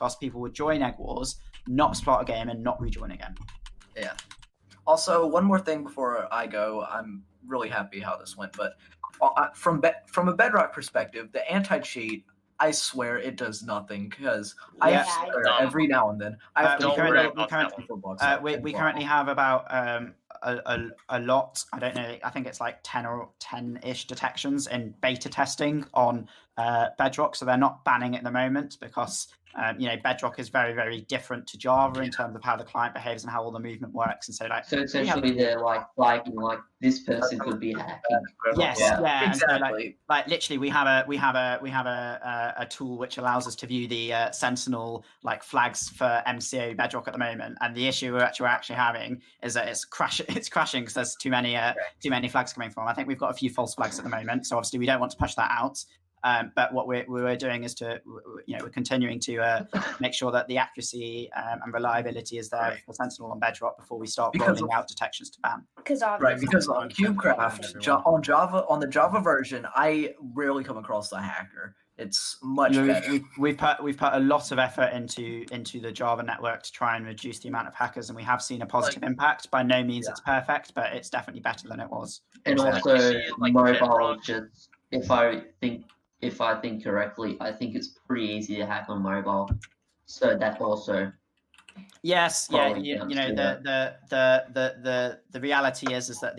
because people would join Egg Wars, not start a game, and not rejoin again. Yeah. Also, one more thing before I go, I'm really happy how this went, but from a Bedrock perspective, the anti-cheat, I swear it does nothing, because I swear every now and then I have to we currently have about a lot. I don't know. I think it's like 10-ish detections in beta testing on Bedrock, so they're not banning it at the moment because Bedrock is very, very different to Java in terms of how the client behaves and how all the movement works. And so essentially they're like flagging like this person could be hacking. Yes, yeah, exactly. And so, literally, we have a tool which allows us to view the Sentinel flags for MCO Bedrock at the moment. And the issue we're actually having is that it's crashing because there's too many flags coming from. I think we've got a few false flags at the moment, so obviously we don't want to push that out. But what we're doing is we're continuing to make sure that the accuracy and reliability is there for Sentinel on Bedrock before we start rolling out detections to ban. Because on Cubecraft, on the Java version, I rarely come across a hacker. It's much better. We've put a lot of effort into the Java network to try and reduce the amount of hackers, and we have seen a positive impact. By no means it's perfect, but it's definitely better than it was. And also mobile, just if I think correctly, I think it's pretty easy to hack on mobile. So that also. Yes, yeah, the reality is that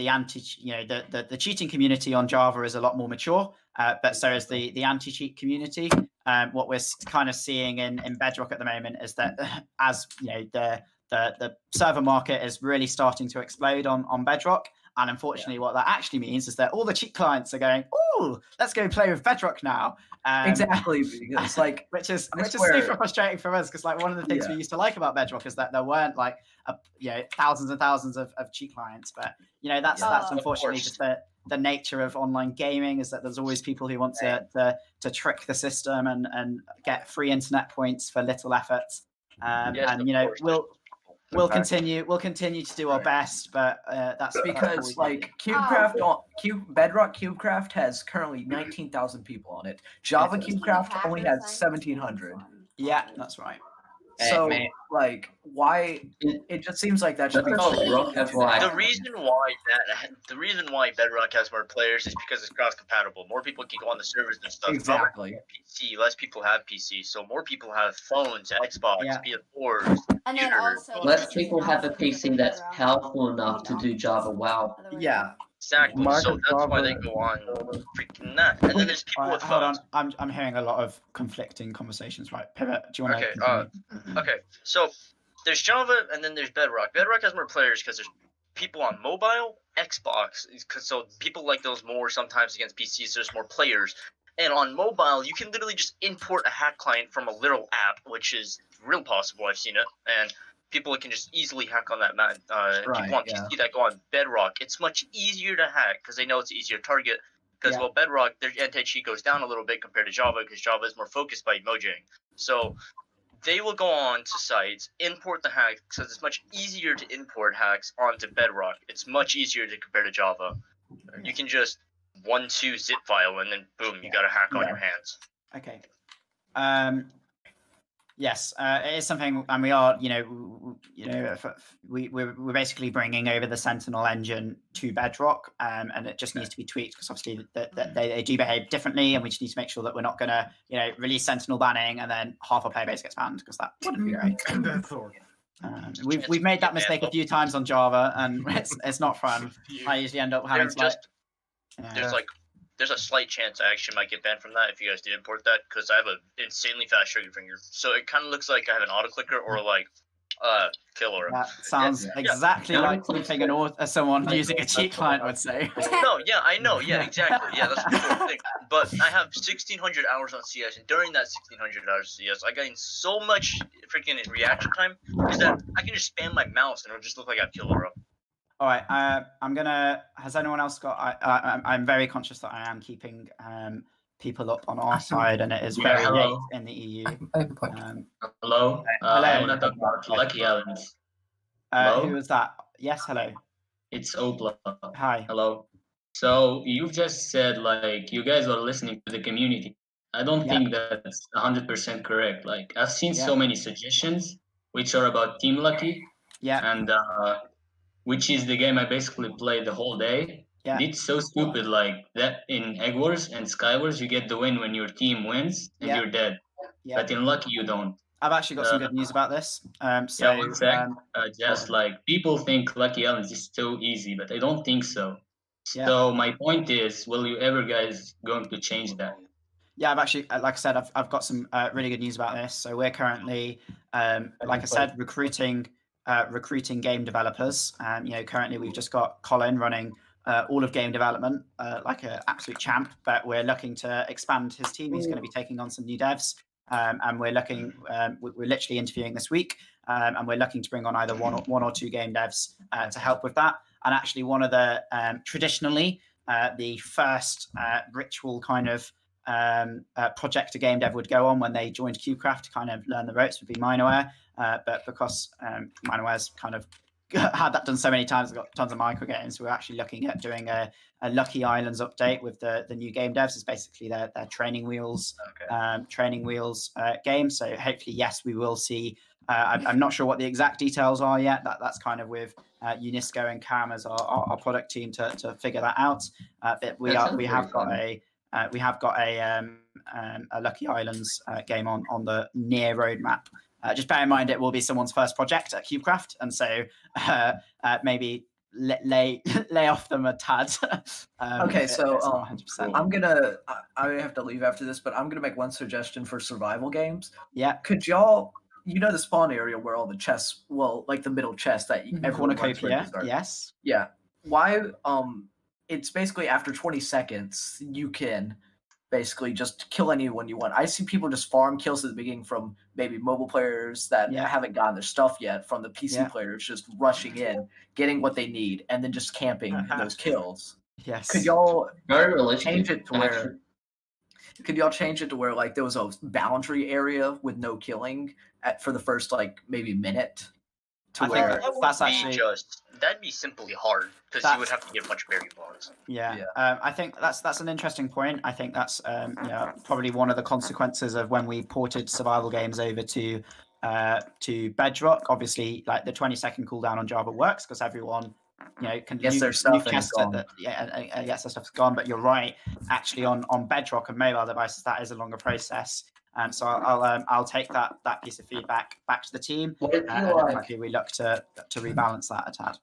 the cheating community on Java is a lot more mature, but so is the anti-cheat community. What we're kind of seeing in Bedrock at the moment is that as the server market is really starting to explode on Bedrock. And unfortunately, what that actually means is that all the cheat clients are going, "Oh, let's go play with Bedrock now." Exactly, because which is super frustrating for us because one of the things we used to like about Bedrock is that there weren't thousands and thousands of cheat clients, but that's unfortunately just the nature of online gaming is that there's always people who want to trick the system and get free internet points for little effort. We'll continue to do our best, but that's because Bedrock Cubecraft has currently 19,000 people on it. Java Cubecraft only has 1,700. Yeah, that's right. So why it just seems like that should be the reason why Bedrock has more players is because it's cross compatible. More people can go on the servers and stuff. Exactly. PC, less people have PC, so more people have phones, Xbox, PS4s, and then also less people have a PC that's powerful enough to do Java well. Yeah. Exactly. So that's why they go on freaking that. And then there's people with phones. Hold on. I'm hearing a lot of conflicting conversations. Right, Pivot. Do you want to? Okay. So there's Java, and then there's Bedrock. Bedrock has more players because there's people on mobile, Xbox. So people like those more sometimes against PCs. There's more players. And on mobile, you can literally just import a hack client from a little app, which is real possible. I've seen it, and people can just easily hack on that. People on PC that go on Bedrock, it's much easier to hack because they know it's easier to target. Because Bedrock, their anti-cheat goes down a little bit compared to Java because Java is more focused by emojing. So they will go on to sites, import the hack, because it's much easier to import hacks onto Bedrock. It's much easier to compare to Java. You can just 1.2 zip file and then boom, you got a hack on your hands. Okay. Yes, it is something, and we are, we're basically bringing over the Sentinel engine to Bedrock, and it just needs to be tweaked because obviously they do behave differently, and we just need to make sure that we're not going to, release Sentinel banning and then half our player base gets banned because that wouldn't be right. We've made that mistake a few times on Java, and it's not fun. I usually end up having there's a slight chance I actually might get banned from that if you guys did import that, because I have an insanely fast trigger finger. So it kind of looks like I have an auto clicker or killer. That sounds exactly like something someone using a cheat client would say. No, yeah, I know, yeah, exactly, yeah, that's the cool thing. But I have 1,600 hours on CS, and during that 1,600 hours of CS, I gained so much freaking reaction time is that I can just spam my mouse and it'll just look like I've killed a row. All right, has anyone else got? I'm very conscious that I am keeping people up on our side, and it is very late in the EU. Hello. I want to talk about Lucky Islands. Who was that? Yes, hello. It's Opla. Hi. Hello. So you just said you guys are listening to the community. I don't Yeah. think that's 100% correct. Like I've seen Yeah. so many suggestions which are about Team Lucky, Yeah. and which is the game I basically played the whole day. Yeah. It's so stupid. Like that in Egg Wars and Sky Wars, you get the win when your team wins and Yeah. you're dead. Yeah. But in Lucky, you don't. I've actually got some good news about this. Yeah, So one sec. Just like people think Lucky Island is so easy, but I don't think so. Yeah. So my point is, will you ever guys going to change that? Yeah, I've actually, like I said, I've got some really good news about this. So we're currently, like I said, recruiting game developers. Currently we've just got Colin running all of game development, like an absolute champ. But we're looking to expand his team. He's going to be taking on some new devs, and we're looking. We're literally interviewing this week, and we're looking to bring on either one or two game devs to help with that. And actually, one of the traditionally the first ritual kind of project a game dev would go on when they joined Cubecraft to kind of learn the ropes would be Mineware. But because Mineware's kind of had that done so many times, got tons of micro games, we're actually looking at doing a Lucky Islands update with the new game devs. It's basically their training wheels game. So hopefully, yes, we will see. I'm not sure what the exact details are yet. That's kind of with Unisco and Cam as our product team to figure that out. But we have got a Lucky Islands game on the near roadmap. Just bear in mind it will be someone's first project at Cubecraft, and so maybe lay off them a tad. Okay, so it's not 100%. I have to leave after this, but I'm gonna make one suggestion for survival games. Yeah. Could y'all, the spawn area where all the chests, well, like the middle chest that everyone runs where to start. Yes. Yeah. Why? It's basically after 20 seconds you can basically just kill anyone you want. I see people just farm kills at the beginning from maybe mobile players that haven't gotten their stuff yet, from the PC players just rushing in, getting what they need, and then just camping those kills. Yes. Could y'all Very realistic. change it to where? Could y'all change it to where like there was a boundary area with no killing for the first like maybe minute? I think that'd be simply hard because you would have to get a bunch of berry bones. Yeah. I think that's an interesting point. I think that's probably one of the consequences of when we ported survival games over to Bedrock. Obviously, like the 20-second cooldown on Java works because everyone can get their stuff and it's gone. Yes, their stuff's gone. But you're right. Actually, on Bedrock and mobile devices, that is a longer process. So I'll take that piece of feedback back to the team. And we look to rebalance that a tad.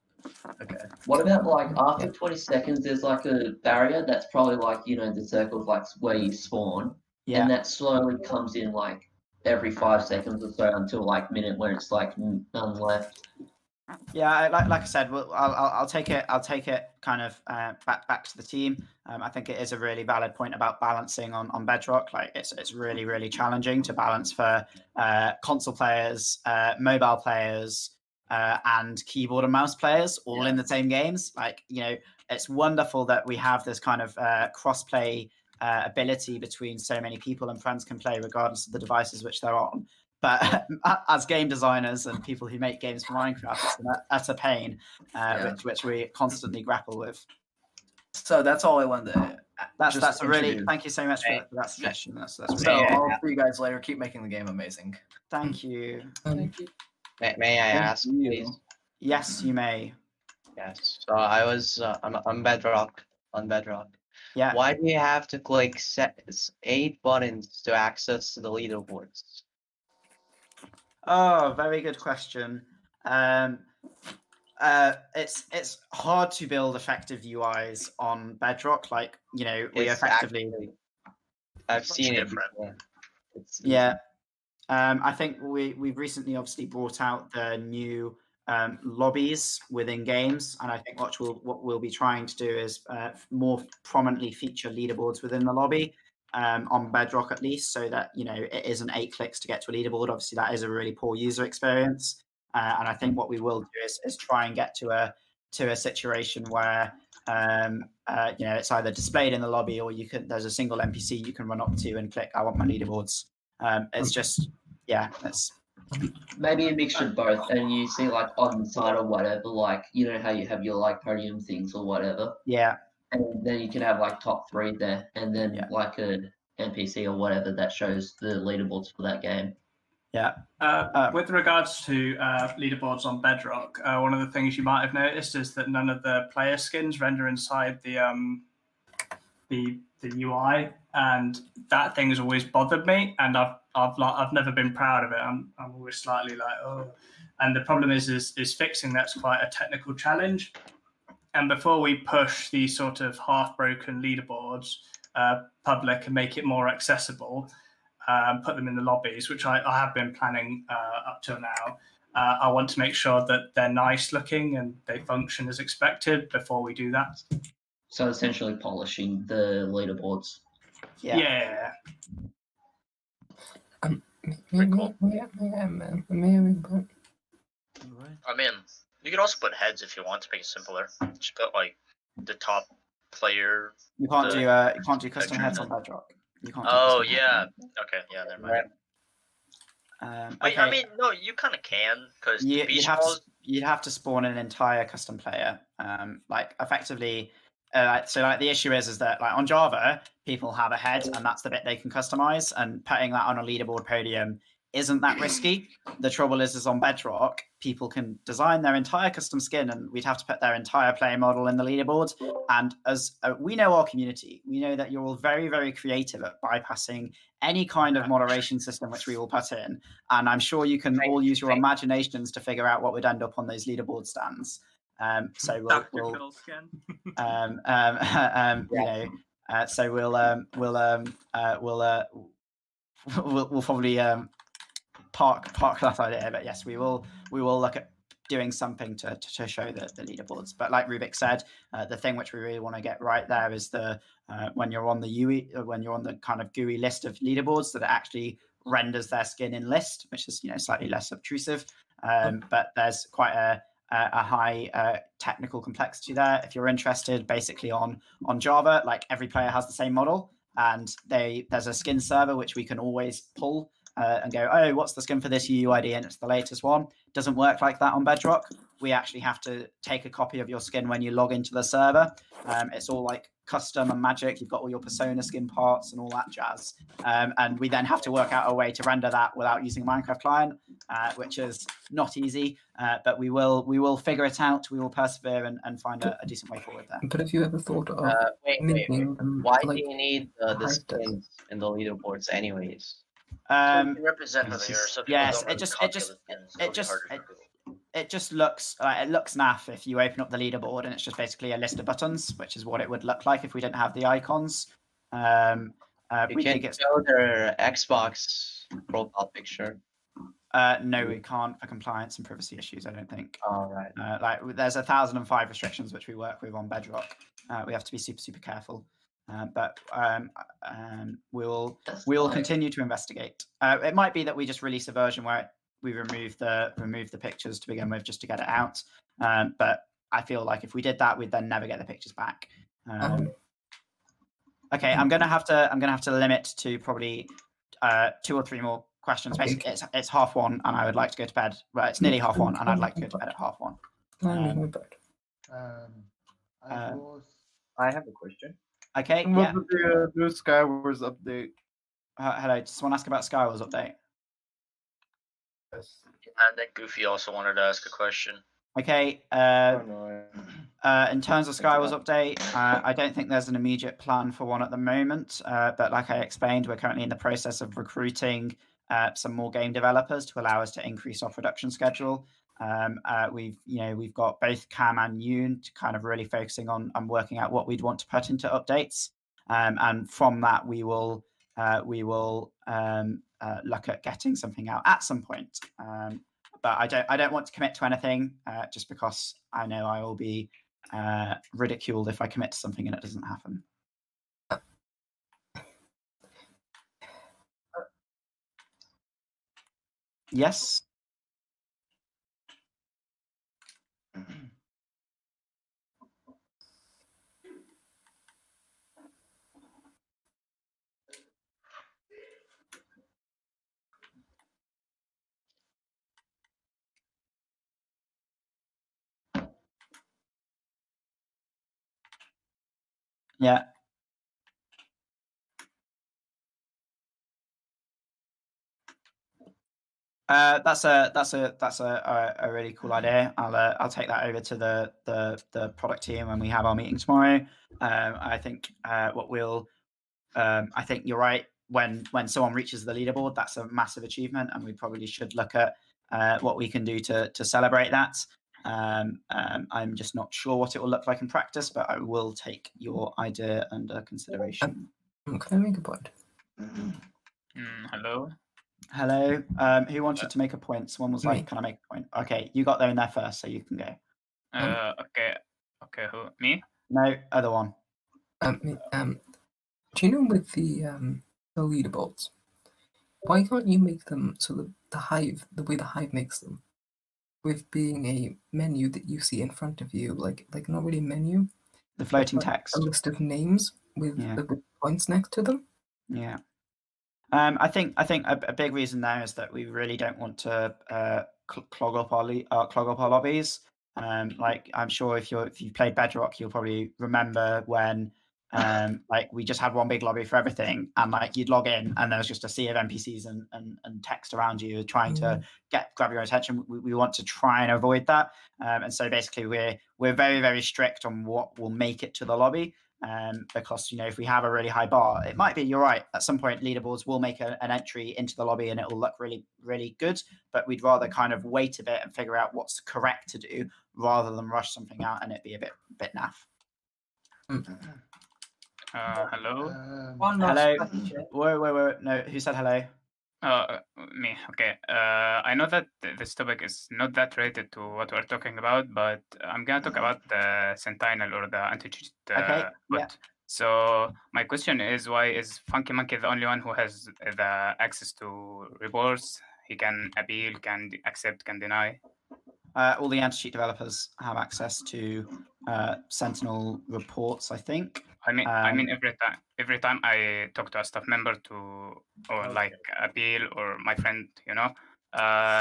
Okay. What about like after 20 seconds? There's like a barrier that's probably like the circle of like where you spawn, and that slowly comes in like every 5 seconds or so until like minute where it's like none left. Yeah, like I said, I'll take it. I'll take it kind of back to the team. I think it is a really valid point about balancing on Bedrock. Like it's really, really challenging to balance for console players, mobile players, and keyboard and mouse players all in the same games. Like it's wonderful that we have this kind of cross-play ability between so many people, and friends can play regardless of the devices which they're on. But as game designers and people who make games for Minecraft, it's an utter pain, which we constantly grapple with. So that's all I wanted to. That's a really. Thank you so much for that suggestion. That's so I'll see you guys later. Keep making the game amazing. Thank you. Thank you. May I ask, please? Yes, you may. Yes. So I was on Bedrock. Yeah. Why do you have to click 8 buttons to access the leaderboards? Oh, very good question. It's hard to build effective UIs on Bedrock. Like we effectively. I've seen it before. I think we've recently obviously brought out the new lobbies within games, and I think what we'll be trying to do is more prominently feature leaderboards within the lobby. On Bedrock at least, so that it isn't 8 clicks to get to a leaderboard. Obviously, that is a really poor user experience, and I think what we will do is try and get to a situation where it's either displayed in the lobby or there's a single NPC you can run up to and click I want my leaderboards. It's just it's maybe a mixture of both, and you see like on the side or whatever, like how you have your like podium things or whatever. Yeah. And then you can have like top 3 there, and then like a NPC or whatever that shows the leaderboards for that game. Yeah. With regards to leaderboards on Bedrock, one of the things you might have noticed is that none of the player skins render inside the UI, and that thing has always bothered me, and I've never been proud of it. I'm always slightly like, oh. And the problem is fixing that's quite a technical challenge. And before we push these sort of half-broken leaderboards public and make it more accessible, put them in the lobbies, which I have been planning up till now. I want to make sure that they're nice looking and they function as expected before we do that. So essentially polishing the leaderboards. Yeah. Pretty cool. Right. I mean, you could also put heads if you want to make it simpler. Just put like the top player. You can't The- do custom picture heads head. on Bedrock. You can't do Oh custom heads yeah. on Okay. Yeah. Never Right. mind. Bedrock. But I mean, no, you kind of can because the beach balls. You'd have to spawn an entire custom player. Like effectively, so like the issue is that like on Java, people have a head and that's the bit they can customize, and putting that on a leaderboard podium isn't that risky. The trouble is on Bedrock, people can design their entire custom skin, and we'd have to put their entire player model in the leaderboard. And as we know our community, we know that you're all very, very creative at bypassing any kind of moderation system which we all put in. And I'm sure you can all use your imaginations to figure out what would end up on those leaderboard stands. So we'll skin. you know, so we'll probably park that idea. But yes, we will look at doing something to show the leaderboards. But like Rubik said, the thing which we really want to get right there is the when you're on the UI, when you're on the kind of GUI list of leaderboards, that it actually renders their skin in list, which is slightly less obtrusive. But there's quite a high technical complexity there. If you're interested, basically on Java, like every player has the same model, and there's a skin server which we can always pull and go, oh, what's the skin for this UUID? And it's the latest one. It doesn't work like that on Bedrock. We actually have to take a copy of your skin when you log into the server. It's all like custom and magic. You've got all your persona skin parts and all that jazz. And we then have to work out a way to render that without using a Minecraft client, which is not easy. But we will figure it out. We will persevere and find a decent way forward there. But have you ever thought of Wait. making Why like, do you need the hide skins in the leaderboards anyways? So you can represent who they are. So people yes, don't really copy the skins. It'll be harder for people. it just looks naff if you open up the leaderboard and it's just basically a list of buttons, which is what it would look like if we didn't have the icons. You We can think it's show their Xbox profile picture. no, we can't for compliance and privacy issues. I don't think. All right. Like there's 1,005 restrictions which we work with on Bedrock. We have to be super careful. But we'll continue to investigate. It might be that we just release a version where we remove the pictures to begin with, just to get it out. But I feel like if we did that, we'd then never get the pictures back. Okay, I'm gonna have to limit to probably 2 or 3 more questions. Basically, it's 1:30, and I would like to go to bed. Well, it's nearly 1:30, and I'd like to go to bed at 1:30. I have a question. Okay, What yeah. was the new Skywars update? Hello, just want to ask about Skywars update. Yes. And then Goofy also wanted to ask a question. Okay, in terms of Skywars update, I don't think there's an immediate plan for one at the moment. But like I explained, we're currently in the process of recruiting some more game developers to allow us to increase our production schedule. We've got both Cam and Yoon to kind of really focusing on working out what we'd want to put into updates, and from that we will look at getting something out at some point. But I don't want to commit to anything just because I know I will be ridiculed if I commit to something and it doesn't happen. Yes. Yeah. That's a really cool idea. I'll take that over to the product team when we have our meeting tomorrow. I think I think you're right. When someone reaches the leaderboard, that's a massive achievement, and we probably should look at what we can do to celebrate that. I'm just not sure what it will look like in practice, but I will take your idea under consideration. Can I make a point? Hello. Hello. Who wanted to make a point? Someone was like, Me. "Can I make a point?" Okay, you got there in there first, so you can go. Okay. Who? Me? No, other one. Do you know with the leaderboards, why can't you make them so that the way the hive makes them, with being a menu that you see in front of you, like not really a menu, The floating like text. a list of names with points next to them? Yeah. I think a big reason now is that we really don't want to clog up our lobbies. Like I'm sure if you've played Bedrock, you'll probably remember when like we just had one big lobby for everything, and like you'd log in and there was just a sea of NPCs and text around you trying to grab your attention. We want to try and avoid that, and so basically we're very, very strict on what will make it to the lobby. Because if we have a really high bar, it might be, you're right, at some point leaderboards will make an entry into the lobby and it will look really, really good, but we'd rather kind of wait a bit and figure out what's correct to do rather than rush something out and it be a bit naff. Hello. Hello. Wait. No, who said hello? Me. Okay. I know that this topic is not that related to what we're talking about, but I'm gonna talk about the Sentinel or the anti-cheat Okay, yeah. bot. So my question is, why is Funky Monkey the only one who has the access to reports? He can appeal, can accept, can deny. All the anti-cheat developers have access to Sentinel reports, I think. I mean, every time I talk to a staff member like appeal or my friend,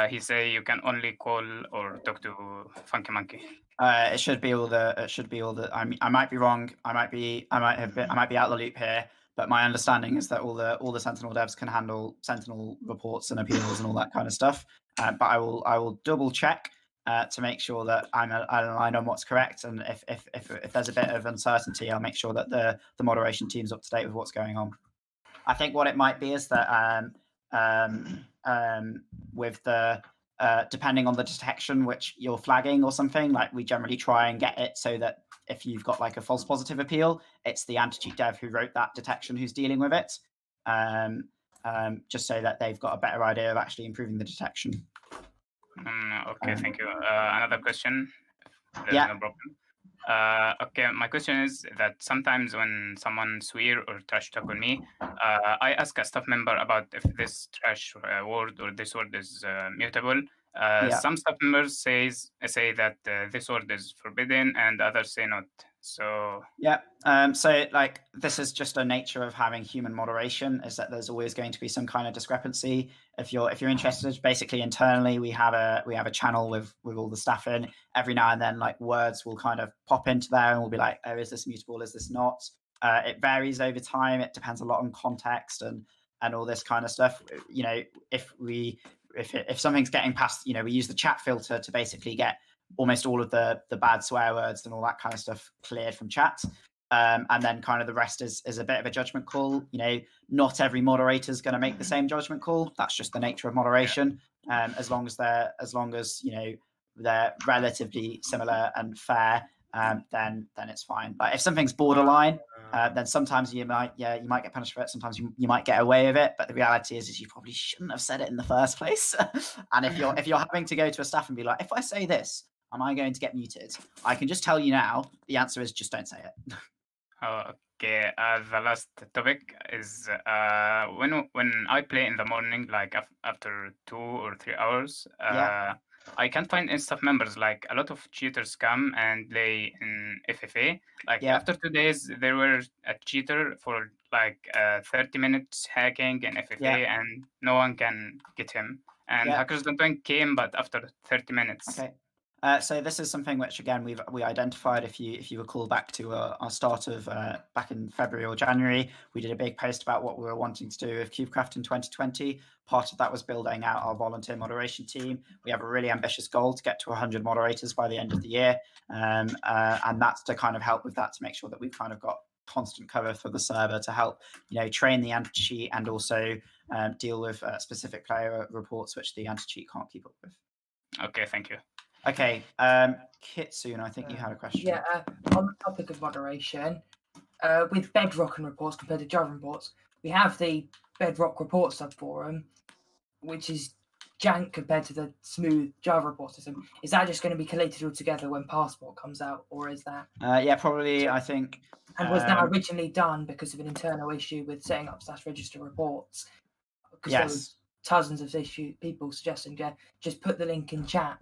he say you can only call or talk to Funky Monkey. It should be all the. I might be wrong. I might be out of the loop here. But my understanding is that all the Sentinel devs can handle Sentinel reports and appeals and all that kind of stuff. But I will double check to make sure that I'm aligned on what's correct. And if there's a bit of uncertainty, I'll make sure that the moderation team's up to date with what's going on. I think what it might be is that with the depending on the detection which you're flagging or something, like we generally try and get it so that if you've got like a false positive appeal, it's the anti-cheat dev who wrote that detection who's dealing with it, just so that they've got a better idea of actually improving the detection. Okay, thank you. Another question? Yeah. No problem. Okay, my question is that sometimes when someone swear or trash talk on me, I ask a staff member about if this trash word or this word is mutable. Some staff members say that this word is forbidden, and others say not. So so like this is just a nature of having human moderation, is that there's always going to be some kind of discrepancy. If you're interested, basically internally we have a channel with all the staff in. Every now and then like words will kind of pop into there and we'll be like, oh, is this mutable, is this not? It varies over time. It depends a lot on context and all this kind of stuff. If something's getting past, we use the chat filter to basically get almost all of the bad swear words and all that kind of stuff cleared from chat. And then kind of the rest is a bit of a judgment call. Not every moderator is going to make the same judgment call. That's just the nature of moderation. As long as they're relatively similar and fair, then it's fine. Like if something's borderline, then sometimes you might get punished for it. Sometimes you might get away with it. But the reality is you probably shouldn't have said it in the first place. And if you're having to go to a staff and be like, if I say this, am I going to get muted? I can just tell you now, the answer is just don't say it. Okay, the last topic is when I play in the morning, like after 2 or 3 hours, I can't find any staff members. Like a lot of cheaters come and play in FFA. Like after 2 days, there were a cheater for like 30 minutes hacking in FFA, and no one can get him. And Hackers Don't Win came, but after 30 minutes. Okay. So this is something which again we identified. If you recall back to our start of back in February or January, we did a big post about what we were wanting to do with Cubecraft in 2020. Part of that was building out our volunteer moderation team. We have a really ambitious goal to get to 100 moderators by the end of the year, and that's to kind of help with that, to make sure that we've kind of got constant cover for the server to help train the anti-cheat and also deal with specific player reports which the anti-cheat can't keep up with. Okay, thank you. Okay, Kitsune, I think you had a question. Yeah, on the topic of moderation, with Bedrock and reports compared to Java reports, we have the Bedrock report subforum, which is jank compared to the smooth Java report system. Is that just going to be collated all together when Passport comes out, or is that? Yeah, probably. I think. And was that originally done because of an internal issue with setting up /register reports? Because there was dozens of people suggesting, just put the link in chat.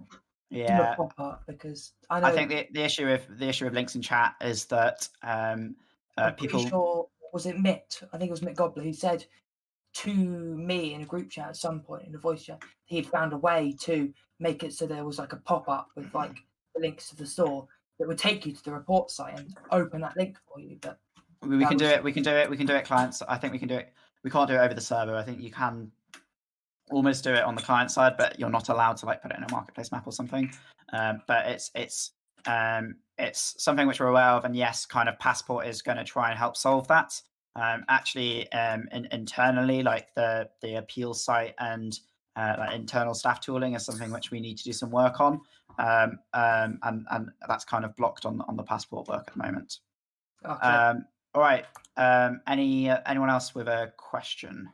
Yeah. Pop up, because I think the issue with links in chat is that people. Sure, was it Mitt? I think it was Mitt Gobbler who said to me in a group chat at some point, in a voice chat, he'd found a way to make it so there was like a pop-up with like the links to the store that would take you to the report site and open that link for you. But we can do it. We can do it, clients. I think we can do it. We can't do it over the server. I think you can almost do it on the client side, but you're not allowed to like put it in a marketplace map or something. But it's something which we're aware of, and yes, kind of Passport is going to try and help solve that. Actually, internally, like the appeal site and like internal staff tooling is something which we need to do some work on, and that's kind of blocked on the Passport work at the moment. Okay. All right. Anyone else with a question?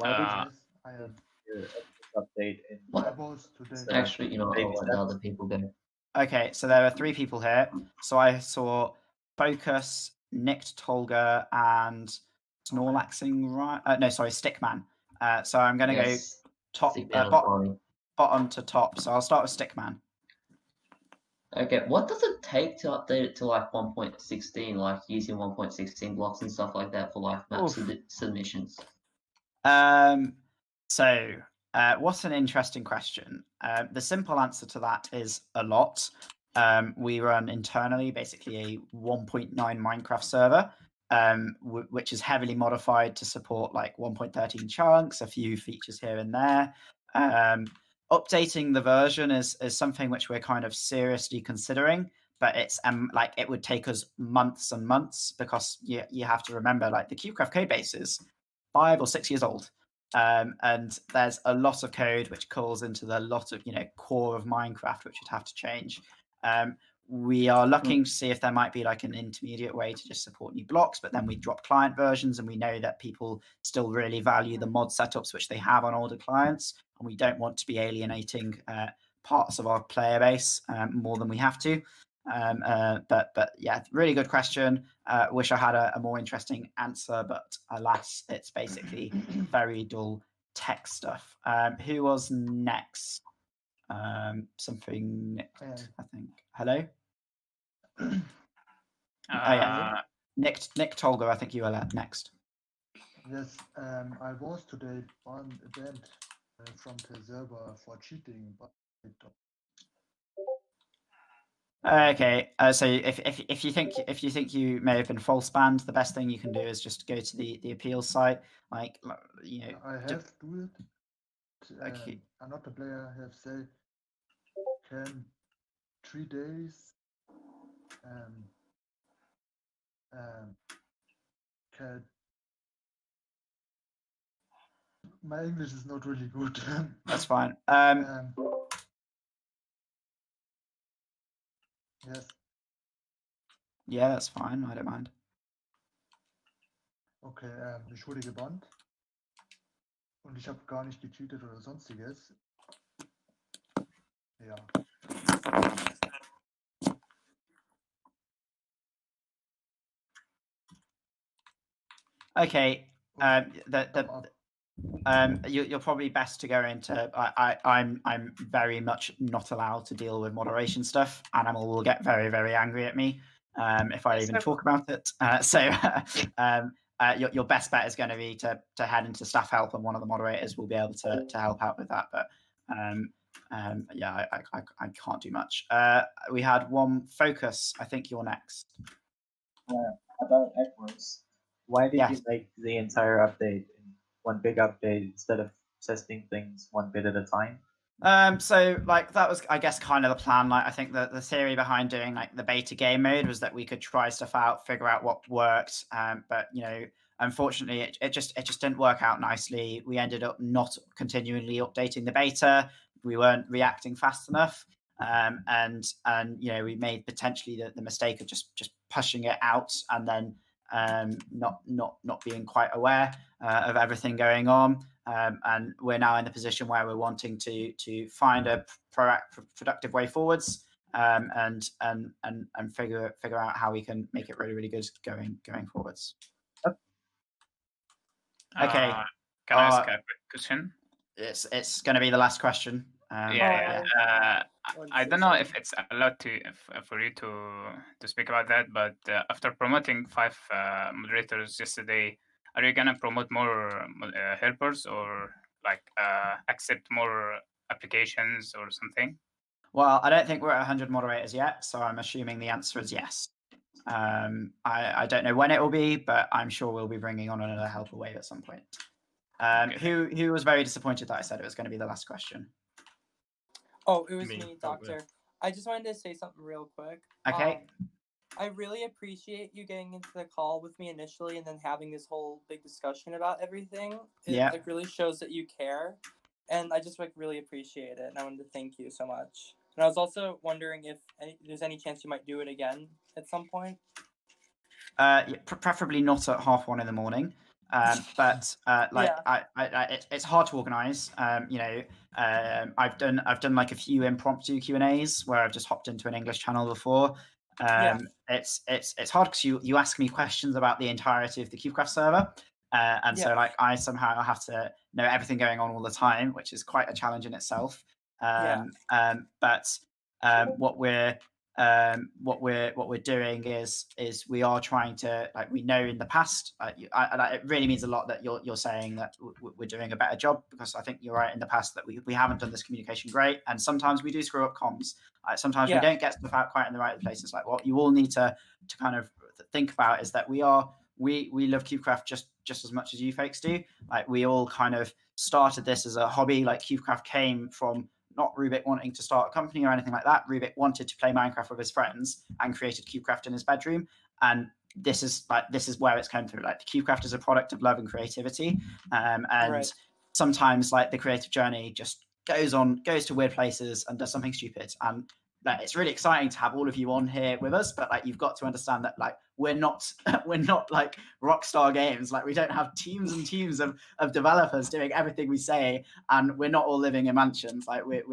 I have update in today. Actually, I'll let the other people go. Okay, so there are 3 people here. So I saw Focus, Nicked Tolga, and Snorlaxing, right? No, sorry, Stickman. So I'm going to go top, bottom to top. So I'll start with Stickman. Okay, what does it take to update it to like 1.16, like using 1.16 blocks and stuff like that for like map submissions? So what an interesting question. The simple answer to that is a lot. We run internally basically a 1.9 Minecraft server, which is heavily modified to support like 1.13 chunks, a few features here and there. Updating the version is something which we're kind of seriously considering, but it's like it would take us months and months, because you have to remember, like, the Cubecraft code base is 5 or 6 years old. And there's a lot of code which calls into the lot of core of Minecraft, which would have to change. We are looking to see if there might be like an intermediate way to just support new blocks, but then we drop client versions, and we know that people still really value the mod setups which they have on older clients, and we don't want to be alienating parts of our player base more than we have to. But yeah, really good question. Wish I had a more interesting answer, but alas, it's basically very dull tech stuff. Who was next? Something Nick, I think. Hello? Nick Tolga, I think you were next. Yes, I was today on event from the server for cheating, but it don't. Okay, so if you think you may have been false banned, the best thing you can do is just go to the appeals site. Like, I have do it. Okay. Another player have said can 3 days can. My English is not really good. That's fine. Yes. Yeah, that's fine. I don't mind. Okay, ich wurde gebannt. Und ich habe gar nicht gecheatet oder sonstiges. Ja. Okay. You're probably best to go into. I'm very much not allowed to deal with moderation stuff. Animal will get very, very angry at me if I even talk about it. Your best bet is going to be to head into staff help, and one of the moderators will be able to help out with that. But yeah, I can't do much. We had one Focus. I think you're next. About Edwards, why did Yes. you make the entire update in one big update instead of testing things one bit at a time? So like that was, I guess, kind of the plan. Like I think the theory behind doing like the beta game mode was that we could try stuff out, figure out what worked. But you know, unfortunately, it just didn't work out nicely. We ended up not continually updating the beta. We weren't reacting fast enough. And you know, we made potentially the mistake of just pushing it out and then not being quite aware of everything going on. And we're now in the position where we're wanting to find a productive way forwards, and figure out how we can make it really good going forwards. Okay. Can I ask a quick question? It's going to be the last question. I don't know if it's allowed for you to speak about that, but after promoting 5 moderators yesterday, are you gonna promote more helpers or like accept more applications or something? Well, I don't think we're at 100 moderators yet, so I'm assuming the answer is yes. I don't know when it will be, but I'm sure we'll be bringing on another helper wave at some point. Who was very disappointed that I said it was going to be the last question? Oh, it was me, Doctor. I just wanted to say something real quick. Okay. I really appreciate you getting into the call with me initially and then having this whole big discussion about everything. It like really shows that you care. And I just like really appreciate it. And I wanted to thank you so much. And I was also wondering if there's any chance you might do it again at some point. Preferably not at 1:30 in the morning. But like it's hard to organize. You know, I've done like a few impromptu Q&As where I've just hopped into an English channel before. It's hard because you ask me questions about the entirety of the Cubecraft server. And so like I somehow have to know everything going on all the time, which is quite a challenge in itself. But what we're doing is we are trying to, like, we know in the past, it really means a lot that you're saying that we're doing a better job, because I think you're right in the past that we haven't done this communication great, and sometimes we do screw up comms. Sometimes we don't get stuff out quite in the right places. Like what you all need to kind of think about is that we love Cubecraft just as much as you folks do. Like we all kind of started this as a hobby. Like Cubecraft came from not Rubik wanting to start a company or anything like that. Rubik wanted to play Minecraft with his friends and created Cubecraft in his bedroom. And this is where it's come through. Like Cubecraft is a product of love and creativity. And sometimes like the creative journey just goes to weird places and does something stupid. And it's really exciting to have all of you on here with us, but like you've got to understand that like we're not like Rockstar Games. Like we don't have teams and teams of developers doing everything we say, and we're not all living in mansions. Like we're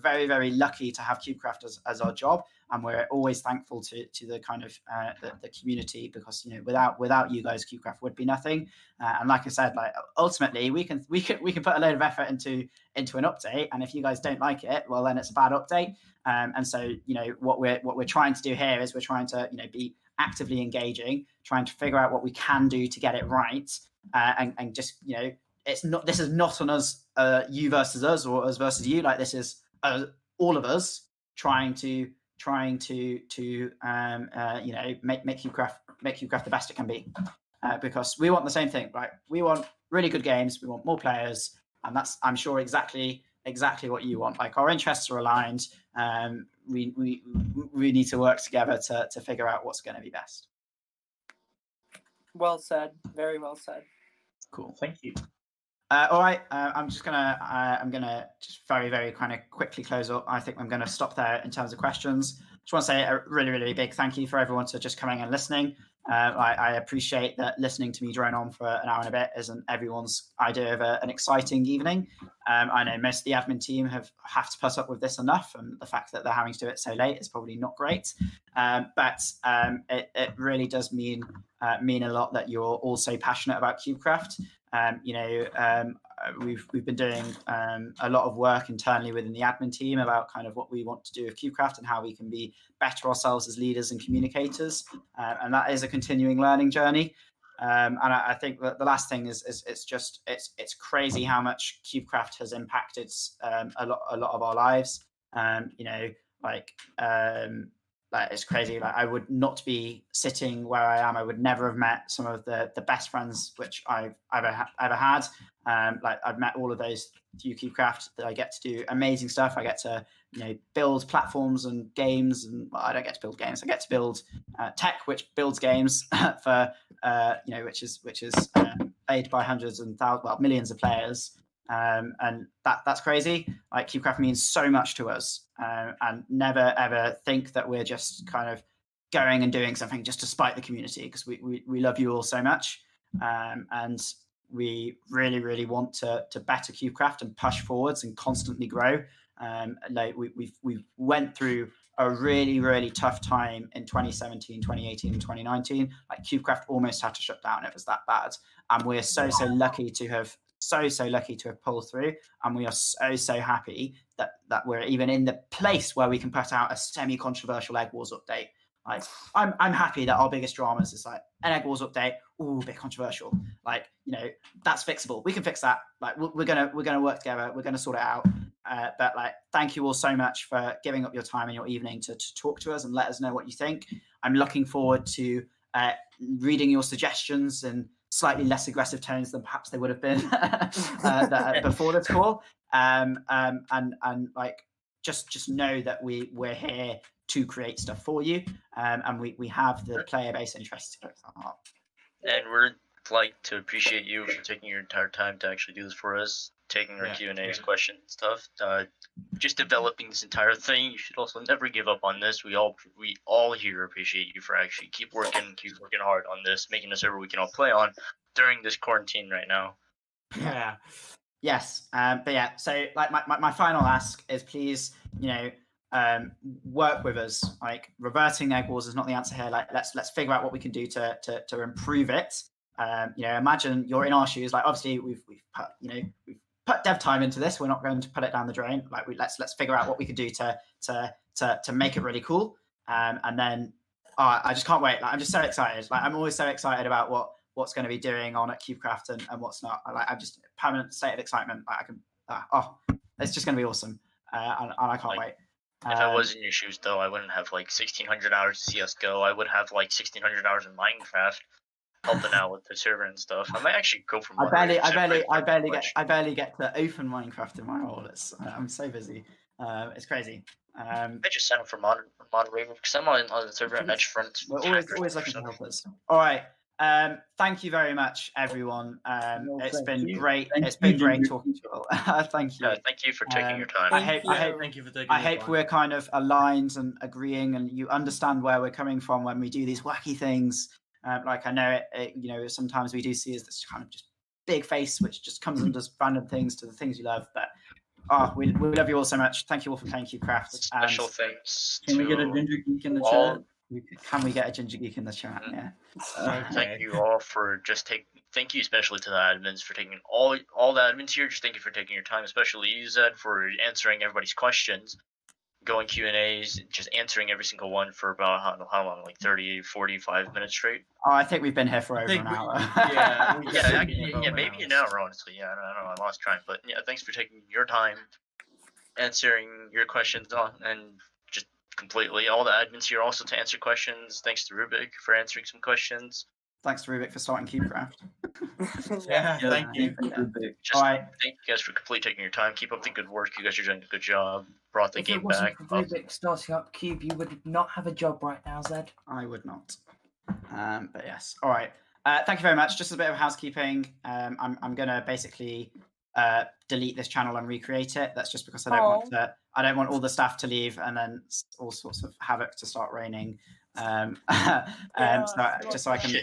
very, very lucky to have Cubecraft as our job, and we're always thankful to the kind of the community, because without you guys, Cubecraft would be nothing. And like I said, like ultimately we can put a load of effort into an update, and if you guys don't like it, well then it's a bad update. And so what we're trying to do here is we're trying to be actively engaging, trying to figure out what we can do to get it right, and just this is not on us, you versus us or us versus you. Like this is all of us trying to make Cubecraft the best it can be, because we want the same thing, right? We want really good games, we want more players, and that's, I'm sure, exactly what you want. Like our interests are aligned. We need to work together to figure out what's going to be best. Well said. Very well said. Cool. Thank you. All right, I'm gonna just very, very kind of quickly close up. I think I'm gonna stop there in terms of questions. Just want to say a really, really big thank you for everyone to just coming and listening. I appreciate that listening to me drone on for an hour and a bit isn't everyone's idea of an exciting evening. I know most of the admin team have to put up with this enough, and the fact that they're having to do it so late is probably not great. But it really does mean a lot that you're all so passionate about Cubecraft. We've been doing a lot of work internally within the admin team about kind of what we want to do with Cubecraft and how we can be better ourselves as leaders and communicators, and that is a continuing learning journey. And I think that the last thing is it's crazy how much Cubecraft has impacted a lot of our lives. Like it's crazy. Like I would not be sitting where I am. I would never have met some of the best friends which I've ever had. Like I've met all of those through Cubecraft. That I get to do amazing stuff. I get to build platforms and games, and I don't get to build games. I get to build tech which builds games for which is played by hundreds and thousands, millions of players. And that's crazy. Like Cubecraft means so much to us, and never ever think that we're just kind of going and doing something just to spite the community, because we love you all so much, and we really want to better Cubecraft and push forwards and constantly grow. Like we went through a really tough time in 2017, 2018, and 2019. Like Cubecraft almost had to shut down. It was that bad, and we're so lucky to have lucky to have pulled through, and we are so happy that we're even in the place where we can put out a semi-controversial Egg Wars update. Like I'm happy that our biggest dramas is like an Egg Wars update, a bit controversial. Like that's fixable. We can fix that. Like we're gonna work together. We're gonna sort it out. But like, thank you all so much for giving up your time and your evening to talk to us and let us know what you think. I'm looking forward to reading your suggestions in slightly less aggressive tones than perhaps they would have been before this call. And like just know that we're here to create stuff for you, and we have the player base interest. And we'd like to appreciate you for taking your entire time to actually do this for us, taking our Q&As, questions, and stuff. Just developing this entire thing. You should also never give up on this. We all here appreciate you for actually keep working hard on this, making a server we can all play on during this quarantine right now. Yeah. Yes. But yeah, so like my final ask is, please, work with us. Like reverting Egg Wars is not the answer here. Like let's figure out what we can do to improve it. Imagine you're in our shoes. Like obviously we've put dev time into this. We're not going to put it down the drain. Like let's figure out what we can do to make it really cool. And then I just can't wait. Like I'm just so excited. Like I'm always so excited about what's going to be doing on at Cubecraft and what's not. I'm just permanent state of excitement. Like I can, it's just going to be awesome. And I can't wait. If I was in your shoes, though, I wouldn't have like 1,600 hours to CS:GO. I would have like 1,600 hours in Minecraft, helping out with the server and stuff. I might actually go for more. I barely get to open Minecraft in my role. I'm so busy. It's crazy. I just signed up for moderator because I'm on the server at Edgefront. We're always looking for helpers. All right. Thank you very much, everyone. It's been great. It's been great talking to you all. Thank you. Yeah, thank you for taking your time. I hope we're kind of aligned and agreeing, and you understand where we're coming from when we do these wacky things. Like I know it sometimes we do see as this kind of just big face, which just comes and does random things to the things you love. But we love you all so much. Thank you all for playing Cubecraft. Special thanks. Can we get a ginger geek in the chat? Can we get a ginger geek in the chat? Yeah. Thank you all for thank you especially to the admins for taking all the admins here. Just thank you for taking your time, especially you, Zed, for answering everybody's questions, going Q&As, just answering every single one for about how long, like 30, 45 minutes straight. Oh, I think we've been here for over an hour. Maybe an hour, honestly. Yeah, I don't know. I lost track, but yeah, thanks for taking your time, answering your questions and just completely all the admins here also to answer questions. Thanks to Rubik for answering some questions. Thanks to Rubik for starting Cubecraft. Thank you. Just thank you guys for completely taking your time. Keep up the good work. You guys are doing a good job. Brought the game back. If it wasn't for Rubik starting up Cube, you would not have a job right now, Zed. I would not. But yes. All right. Thank you very much. Just a bit of housekeeping. I'm gonna basically delete this channel and recreate it. That's just because I don't want all the staff to leave and then all sorts of havoc to start raining. So I can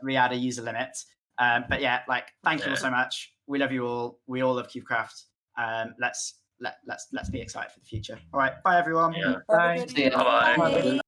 re-add a user limit. But yeah, like thank you all so much. We love you all. We all love Cubecraft. Let's be excited for the future. All right, bye everyone. Yeah. Bye. Bye.